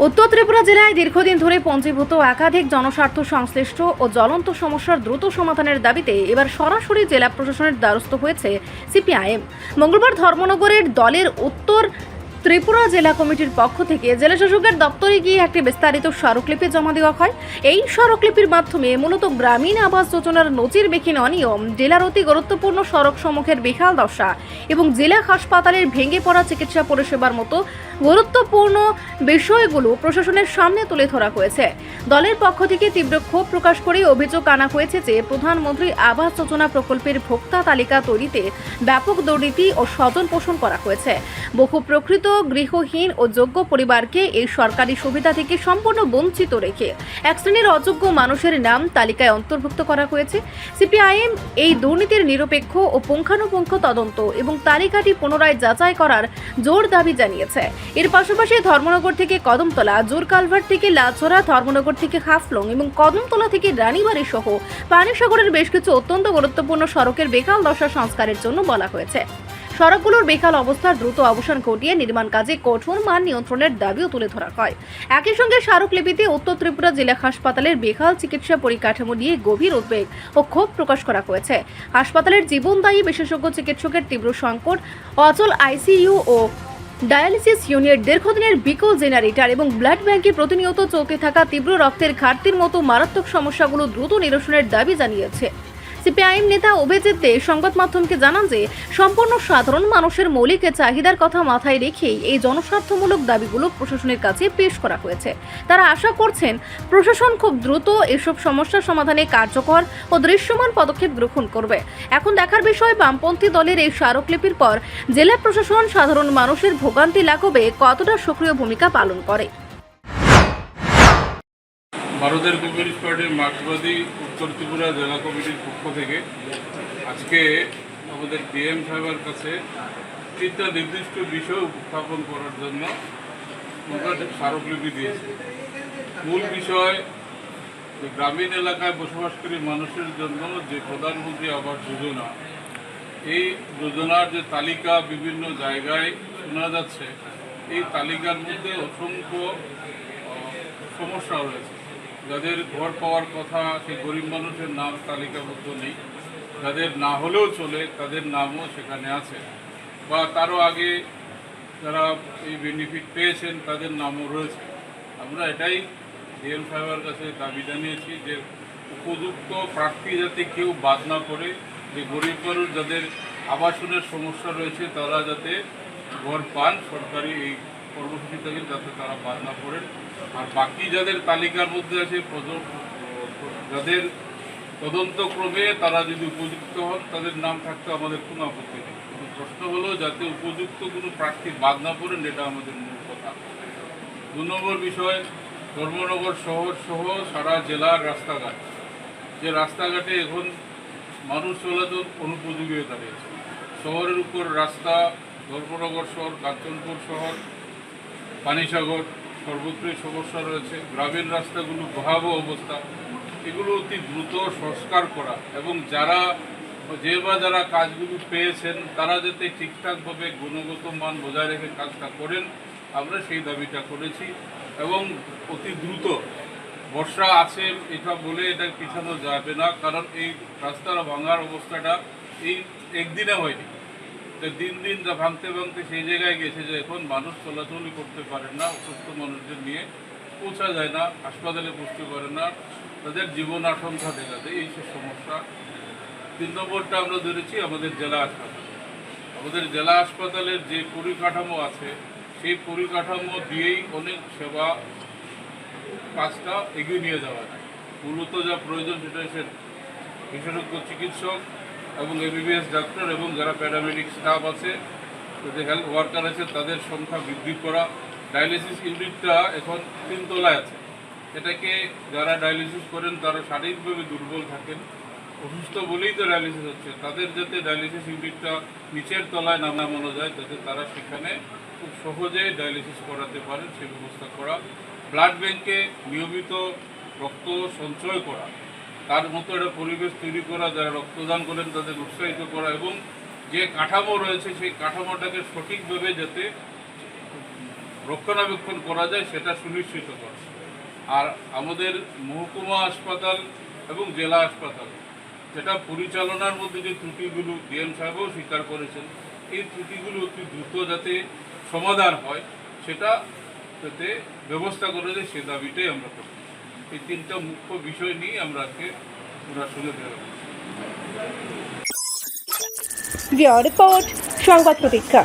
উত্তর ত্রিপুরা জেলায় দীর্ঘদিন ধরে পঞ্জীভূত একাধিক জনস্বার্থ সংশ্লিষ্ট ও জ্বলন্ত সমস্যার দ্রুত সমাধানের দাবিতে এবার সরাসরি জেলা প্রশাসনের দ্বারস্থ হয়েছে সিপিআইএম। মঙ্গলবার ধর্মনগরের দলের উত্তর ত্রিপুরা জেলা কমিটির পক্ষ থেকে জেলা শাসকের দপ্তরে গিয়ে একটি বিস্তারিত স্মারকলিপি জমা দেওয়া হয়। এই স্মারকলিপির মাধ্যমে মূলত গ্রামীণ আবাস যোজনার নজিরবিহীন অনিয়ম, জেলার অতি গুরুত্বপূর্ণ সড়ক সমূহের বেহাল দশা এবং জেলা হাসপাতালের ভেঙে পড়া চিকিৎসা পরিষেবার মতো গুরুত্বপূর্ণ বিষয়গুলো প্রশাসনের সামনে তুলে ধরা হয়েছে। দলের পক্ষ থেকে তীব্র ক্ষোভ প্রকাশ করে অভিযোগ আনা হয়েছে যে প্রধানমন্ত্রী আবাস যোজনা প্রকল্পের ভোক্তা তালিকা তৈরিতে ব্যাপক দুর্নীতি ও স্বজন পোষণ করা হয়েছে। বহু প্রকৃত গৃহহীন ও যোগ্য পরিবারকে এই সরকারি সুবিধা থেকে সম্পূর্ণ বঞ্চিত রেখে এক শ্রেণীর অযোগ্য মানুষের নাম তালিকায় অন্তর্ভুক্ত করা হয়েছে। সিপিআইএম এই দুর্নীতির নিরপেক্ষ ও পুঙ্খানুপুঙ্খ তদন্ত এবং তালিকাটি পুনরায় যাচাই করার জোর দাবি জানিয়েছে। এর পাশাপাশি ধর্মনগর থেকে কদমতলা, জোর কালভার্ট থেকে লালছড়া, ধর্মনগর থেকে হাফলং এবং কদমতলা থেকে রানীবাড়ি সহ পানিসাগরের বেশ কিছু অত্যন্ত গুরুত্বপূর্ণ সড়কের বেকাল দশা সংস্কারের জন্য বলা হয়েছে। সড়কগুলোর বেকাল অবস্থার দ্রুত অবসান ঘটিয়ে নির্মাণ কাজে কঠোর মান নিয়ন্ত্রণের দাবিও তুলে ধরা হয়। একই সঙ্গে স্মারকলিপিতে উত্তর ত্রিপুরা জেলা হাসপাতালের বেকাল চিকিৎসা পরিকাঠামো নিয়ে গভীর উদ্বেগ ও ক্ষোভ প্রকাশ করা হয়েছে। হাসপাতালের জীবনদায়ী বিশেষজ্ঞ চিকিৎসকের তীব্র সংকট, অচল আইসিইউ ও ডায়ালিসিস ইউনিট, দীর্ঘদিনের বিকল জেনারেটর এবং ব্লাড ব্যাংকে প্রতিনিয়ত চলতে থাকা তীব্র রক্তের ঘাটতির মতো মারাত্মক সমস্যাগুলো দ্রুত নিরসনের দাবি জানিয়েছে। সিপিআইএম নেতা অভিজিৎ দে সংবাদ মাধ্যমকে জানান যে সম্পূর্ণ সাধারণ মানুষের মৌলিক চাহিদার কথা মাথায় রেখেই এই জনস্বার্থমূলক দাবিগুলো প্রশাসনের কাছে পেশ করা হয়েছে। তারা আশা করছেন প্রশাসন খুব দ্রুত এসব সমস্যা সমাধানে কার্যকর ও দৃশ্যমান পদক্ষেপ গ্রহণ করবে। এখন দেখার বিষয় বামপন্থী দলের এই স্মারকলিপির পর জেলা প্রশাসন সাধারণ মানুষের ভোগান্তি লাঘবে কতটা সক্রিয় ভূমিকা পালন করে। ভারতের কমিউনিস্ট পার্টির মার্ক্সবাদী উত্তর ত্রিপুরা জেলা কমিটির পক্ষ থেকে আজকে আমাদের ডিএম সাহেবের কাছে 3টা নির্দিষ্ট বিষয় উপস্থাপন করার জন্য আমরা স্মারকলিপি দিয়েছি। মূল বিষয় যে গ্রামীণ এলাকায় বসবাসকারী মানুষের জন্য যে প্রধানমন্ত্রী আবাস যোজনা, এই যোজনার যে তালিকা বিভিন্ন জায়গায় শোনা যাচ্ছে, এই তালিকার মধ্যে অসংখ্য সমস্যা রয়েছে। যাদের ঘর পাওয়ার কথা সেই গরিব মানুষের নাম তালিকাবদ্ধ নেই, যাদের না হলেও চলে তাদের নামও সেখানে আছে, বা তারও আগে যারা এই বেনিফিট পেয়েছেন তাদের নামও রয়েছে। আমরা এটাই ডিএম সাহেবের কাছে দাবি জানিয়েছি যে উপযুক্ত প্রার্থী যাতে কেউ বাদ না পড়ে, যে গরিব মানুষ যাদের আবাসনের সমস্যা রয়েছে তারা যাতে ঘর পান, সরকারি এই কর্মসূচি থেকে যাতে তারা বাদ না পড়েন। আর বাকি যাদের তালিকার মধ্যে আছে, যাদের তদন্তক্রমে তারা যদি উপযুক্ত হন তাদের নাম থাকতে আমাদের কোনো আপত্তি নেই, কিন্তু প্রশ্ন হলো যাতে উপযুক্ত কোনো প্রার্থী বাদ না পড়েন, এটা আমাদের মূল কথা। 2 নম্বর বিষয়, ধর্মনগর শহর সহ সারা জেলার রাস্তাঘাট, যে রাস্তাঘাটে এখন মানুষ চলাচল অনুপযোগী হয়ে দাঁড়িয়েছে। শহরের উপর রাস্তা, ধর্মনগর শহর, কাঞ্চনপুর শহর, পানিসাগর সর্বত্রই সমস্যা রয়েছে। গ্রামীণ রাস্তাগুলো ভয়াবহ অবস্থা, এগুলো অতি দ্রুত সংস্কার করা এবং যারা কাজগুলো পেয়েছেন তারা যাতে ঠিকঠাকভাবে গুণগত মান বজায় রেখে কাজটা করেন, আমরা সেই দাবিটা করেছি। এবং অতি দ্রুত, বর্ষা আছে এটা বলে এটা পিছানো যাবে না, কারণ এই রাস্তার ভাঙার অবস্থাটা এই একদিনে হয়নি, দিন দিন যা ভাঙতে ভাঙতে সেই জায়গায় গেছে যে এখন মানুষ চলাচলই করতে পারেন না, অসুস্থ মানুষদের নিয়ে পৌঁছা যায় না, হাসপাতালে পৌঁছতে পারে না, তাদের জীবন আশঙ্কা দেখা দেয়, এই সব সমস্যা। 3 নম্বরটা আমরা ধরেছি আমাদের জেলা হাসপাতাল। আমাদের জেলা হাসপাতালের যে পরিকাঠামো আছে সেই পরিকাঠামো দিয়েই অনেক সেবা কাজটা এগিয়ে নিয়ে যাওয়া যায়। মূলত যা প্রয়োজন সেটা হচ্ছে বিশেষজ্ঞ চিকিৎসক এবং এমবিবিএস ডাক্তার এবং যারা প্যারামেডিক স্টাফ আছে, যে হেলথ ওয়ার্কার আছে, তাদের সংখ্যা বৃদ্ধি করা। ডায়ালিসিস ইউনিটটা এখন 3 তলায় আছে, এটাকে যারা ডায়ালিসিস করেন তারা শারীরিকভাবে দুর্বল থাকেন, অসুস্থ বলেই তো ডায়ালিসিস হচ্ছে, তাদের যাতে ডায়ালিসিস ইউনিটটা নিচের তলায় নামানো যায় যাতে তারা সেখানে খুব সহজে ডায়ালিসিস করাতে পারেন, সে ব্যবস্থা করা। ব্লাড ব্যাংকে নিয়মিত রক্ত সঞ্চয় করা, তার মতো একটা পরিবেশ তৈরি করা, যারা রক্তদান করেন তাদের উৎসাহিত করা, এবং যে কাঠামো রয়েছে সেই কাঠামোটাকে সঠিকভাবে যাতে রক্ষণাবেক্ষণ করা যায় সেটা সুনিশ্চিত করা। আর আমাদের মহকুমা হাসপাতাল এবং জেলা হাসপাতাল যেটা পরিচালনার মধ্যে যে ত্রুটিগুলো ডিএম সাহেবও স্বীকার করেছেন, এই ত্রুটিগুলো অতি দ্রুত যাতে সমাধান হয় সেটা যাতে ব্যবস্থা করে যায় সে দাবিটাই আমরা করি। এই তিনটা মুখ্য বিষয় নিয়ে আমরা আজকে ওনার সঙ্গে বেরোবো। রিপোর্ট সংবাদ প্রতীক্ষা।